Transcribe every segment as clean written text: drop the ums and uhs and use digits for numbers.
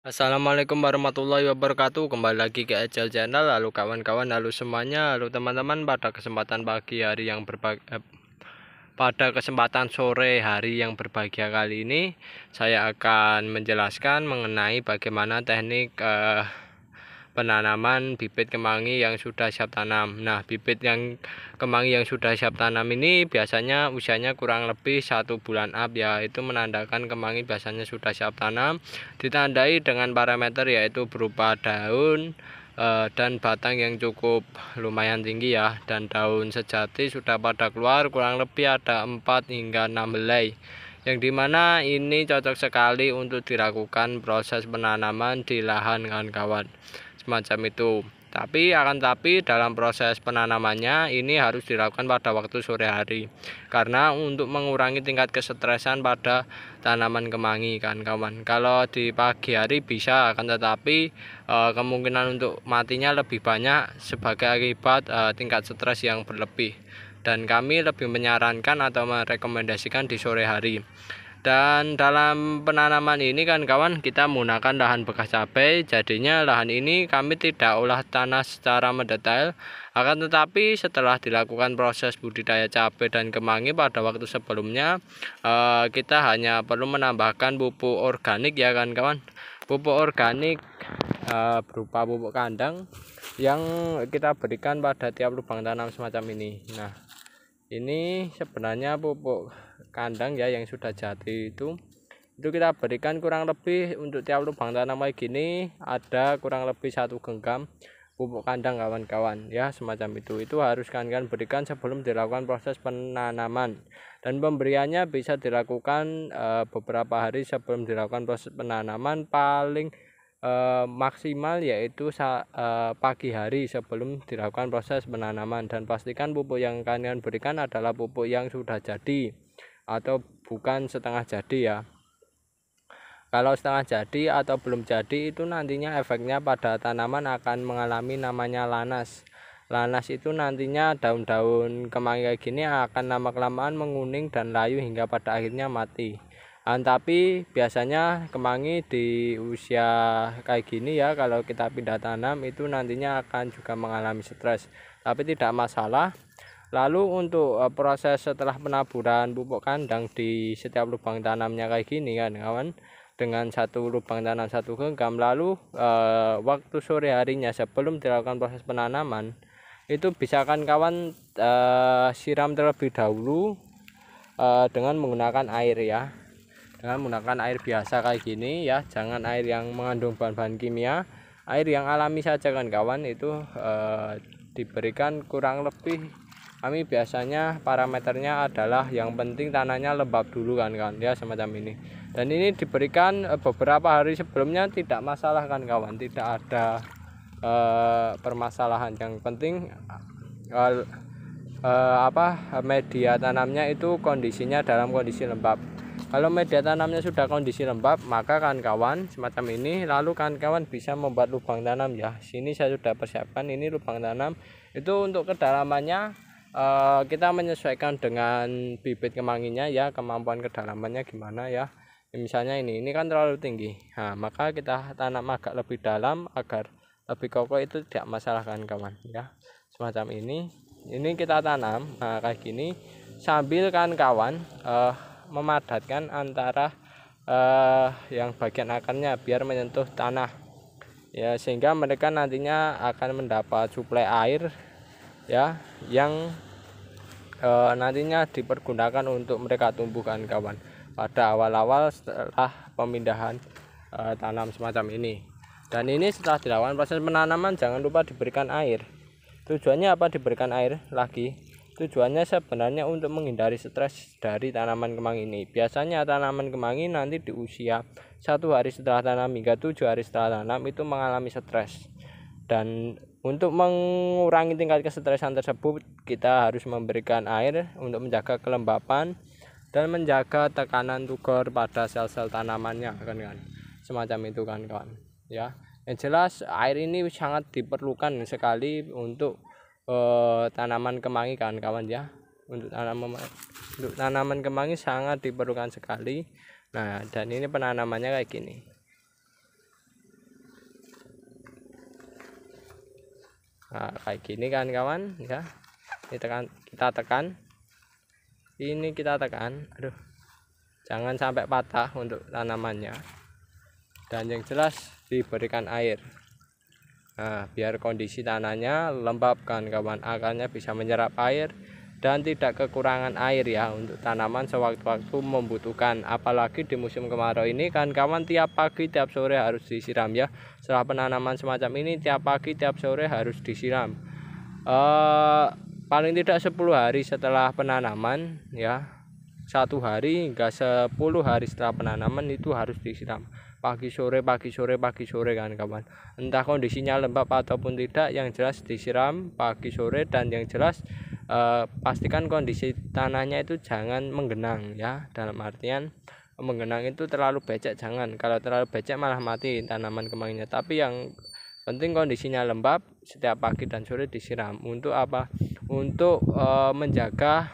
Assalamualaikum warahmatullahi wabarakatuh. Kembali lagi ke Agile Channel. Lalu kawan-kawan, lalu semuanya, lalu teman-teman, pada kesempatan pagi hari yang pada kesempatan sore hari yang berbahagia kali ini, saya akan menjelaskan mengenai bagaimana teknik penanaman bibit kemangi yang sudah siap tanam. Nah, bibit yang kemangi yang sudah siap tanam ini biasanya usianya kurang lebih 1 bulan up ya. Itu menandakan kemangi biasanya sudah siap tanam, ditandai dengan parameter yaitu berupa daun dan batang yang cukup lumayan tinggi ya, dan daun sejati sudah pada keluar, kurang lebih ada 4 hingga 6 helai, yang dimana ini cocok sekali untuk dilakukan proses penanaman di lahan kawan-kawan semacam itu. Tapi dalam proses penanamannya ini harus dilakukan pada waktu sore hari, karena untuk mengurangi tingkat kesetresan pada tanaman kemangi kan kawan. Kalau di pagi hari bisa, akan tetapi kemungkinan untuk matinya lebih banyak sebagai akibat tingkat stres yang berlebih, dan kami lebih menyarankan atau merekomendasikan di sore hari. Dan dalam penanaman ini kan kawan, kita menggunakan lahan bekas cabai. Jadinya lahan ini kami tidak olah tanah secara mendetail, akan tetapi setelah dilakukan proses budidaya cabai dan kemangi pada waktu sebelumnya, kita hanya perlu menambahkan pupuk organik ya kan kawan. Pupuk organik berupa pupuk kandang yang kita berikan pada tiap lubang tanam semacam ini. Nah, ini sebenarnya pupuk kandang ya yang sudah jadi itu kita berikan kurang lebih untuk tiap lubang tanam kayak gini ada kurang lebih 1 genggam pupuk kandang kawan-kawan ya, semacam itu harus kalian berikan sebelum dilakukan proses penanaman, dan pemberiannya bisa dilakukan beberapa hari sebelum dilakukan proses penanaman, paling maksimal yaitu pagi hari sebelum dilakukan proses penanaman. Dan pastikan pupuk yang kalian berikan adalah pupuk yang sudah jadi atau bukan setengah jadi ya. Kalau setengah jadi atau belum jadi itu nantinya efeknya pada tanaman akan mengalami namanya lanas. Lanas itu nantinya daun-daun kemangi kayak gini akan lama-kelamaan menguning dan layu hingga pada akhirnya mati. Tapi biasanya kemangi di usia kayak gini ya, kalau kita pindah tanam itu nantinya akan juga mengalami stres, tapi tidak masalah. Lalu untuk proses setelah penaburan pupuk kandang di setiap lubang tanamnya kayak gini kan kawan, dengan 1 lubang tanam 1 genggam, lalu waktu sore harinya sebelum dilakukan proses penanaman itu bisa kan kawan siram terlebih dahulu dengan menggunakan air ya, dengan menggunakan air biasa kayak gini ya, jangan air yang mengandung bahan-bahan kimia, air yang alami saja kan kawan. Itu diberikan kurang lebih, kami biasanya parameternya adalah yang penting tanahnya lembab dulu kan ya, semacam ini. Dan ini diberikan beberapa hari sebelumnya tidak masalah kan kawan, tidak ada permasalahan. Yang penting media tanamnya itu kondisinya dalam kondisi lembab. Kalau media tanamnya sudah kondisi lembab, maka kawan-kawan semacam ini, lalu kawan-kawan bisa membuat lubang tanam ya. Sini saya sudah persiapkan ini lubang tanam. Itu untuk kedalamannya kita menyesuaikan dengan bibit kemanginya ya, kemampuan kedalamannya gimana ya. Misalnya ini kan terlalu tinggi, nah maka kita tanam agak lebih dalam agar lebih kokoh, itu tidak masalah kan kawan ya, semacam ini kita tanam kayak gini sambil kawan memadatkan antara yang bagian akarnya biar menyentuh tanah ya, sehingga mereka nantinya akan mendapat suplai air ya, yang nantinya dipergunakan untuk mereka tumbuhkan kawan pada awal-awal setelah pemindahan tanam semacam ini. Dan ini setelah dilakukan proses penanaman jangan lupa diberikan air. Tujuannya apa diberikan air lagi? Tujuannya sebenarnya untuk menghindari stres dari tanaman kemangi ini. Biasanya tanaman kemangi nanti di usia 1 hari setelah tanam hingga 7 hari setelah tanam itu mengalami stres. Dan untuk mengurangi tingkat kesetresan tersebut, kita harus memberikan air untuk menjaga kelembapan dan menjaga tekanan tugor pada sel-sel tanamannya kan semacam itu kan kawan ya. Yang jelas air ini sangat diperlukan sekali untuk tanaman kemangi kan kawan ya, untuk tanaman kemangi sangat diperlukan sekali. Nah, dan ini penanamannya kayak gini. Nah, kayak gini kan kawan ya. Kita tekan. Ini kita tekan. Aduh. Jangan sampai patah untuk tanamannya. Dan yang jelas diberikan air. Nah, biar kondisi tanahnya lembab kan kawan, akarnya bisa menyerap air dan tidak kekurangan air ya untuk tanaman sewaktu-waktu membutuhkan. Apalagi di musim kemarau ini kan kawan, tiap pagi tiap sore harus disiram ya. Setelah penanaman semacam ini tiap pagi tiap sore harus disiram. Paling tidak 10 hari setelah penanaman ya, 1 hari hingga 10 hari setelah penanaman itu harus disiram. Pagi sore kan kawan, entah kondisinya lembab ataupun tidak, yang jelas disiram pagi sore. Dan yang jelas pastikan kondisi tanahnya itu jangan menggenang ya, dalam artian menggenang itu terlalu becek jangan. Kalau terlalu becek malah mati tanaman kemanginya. Tapi yang penting kondisinya lembab, setiap pagi dan sore disiram. Untuk apa? Untuk menjaga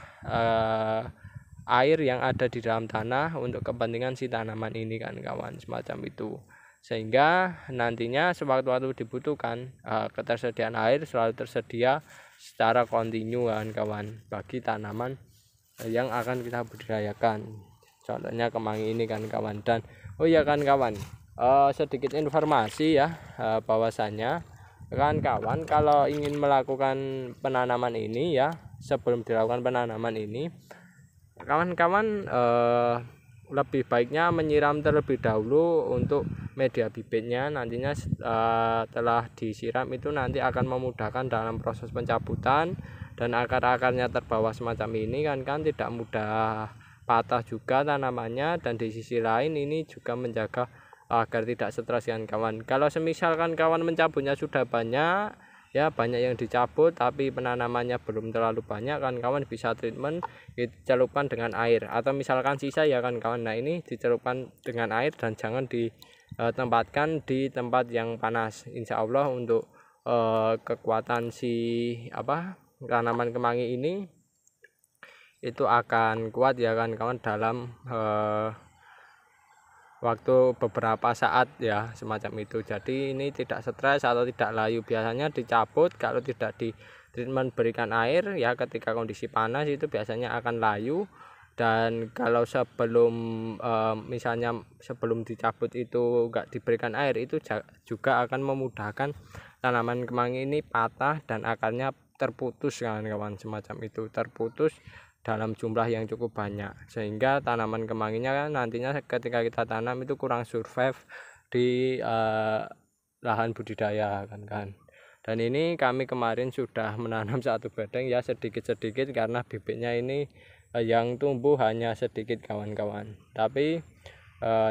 air yang ada di dalam tanah untuk kepentingan si tanaman ini kan kawan, semacam itu. Sehingga nantinya sewaktu-waktu dibutuhkan, ketersediaan air selalu tersedia secara kontinu kan kawan, bagi tanaman yang akan kita budidayakan. Contohnya kemangi ini kan kawan. Dan oh ya kan kawan, sedikit informasi ya, bahwasannya kan kawan, kalau ingin melakukan penanaman ini ya, sebelum dilakukan penanaman ini kawan-kawan lebih baiknya menyiram terlebih dahulu untuk media bibitnya. Nantinya setelah disiram itu nanti akan memudahkan dalam proses pencabutan, dan akar-akarnya terbawa semacam ini kan tidak mudah patah juga tanamannya. Dan di sisi lain ini juga menjaga agar tidak stres kan kawan. Kalau semisalkan kawan mencabutnya sudah banyak ya, banyak yang dicabut tapi penanamannya belum terlalu banyak kan kawan, bisa treatment dicelupkan dengan air, atau misalkan sisa ya kan kawan. Nah, ini dicelupkan dengan air dan jangan ditempatkan di tempat yang panas. Insya Allah untuk kekuatan si tanaman kemangi ini itu akan kuat ya kan kawan, dalam waktu beberapa saat ya, semacam itu. Jadi ini tidak stres atau tidak layu. Biasanya dicabut kalau tidak di treatment berikan air ya, ketika kondisi panas itu biasanya akan layu. Dan kalau sebelum misalnya sebelum dicabut itu enggak diberikan air, itu juga akan memudahkan tanaman kemangi ini patah dan akarnya terputus kan kawan, semacam itu, terputus dalam jumlah yang cukup banyak, sehingga tanaman kemanginya nantinya ketika kita tanam itu kurang survive di lahan budidaya kan. Dan ini kami kemarin sudah menanam 1 bedeng ya, sedikit-sedikit karena bibitnya ini yang tumbuh hanya sedikit kawan-kawan. Tapi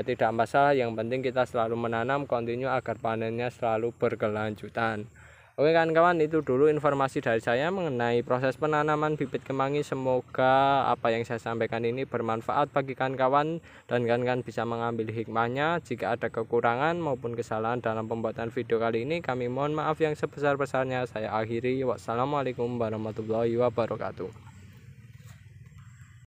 tidak masalah, yang penting kita selalu menanam kontinu agar panennya selalu berkelanjutan. Oke kan kawan, itu dulu informasi dari saya mengenai proses penanaman bibit kemangi. Semoga apa yang saya sampaikan ini bermanfaat bagi kawan-kawan dan kawan-kawan bisa mengambil hikmahnya. Jika ada kekurangan maupun kesalahan dalam pembuatan video kali ini, kami mohon maaf yang sebesar-besarnya. Saya akhiri, wassalamualaikum warahmatullahi wabarakatuh.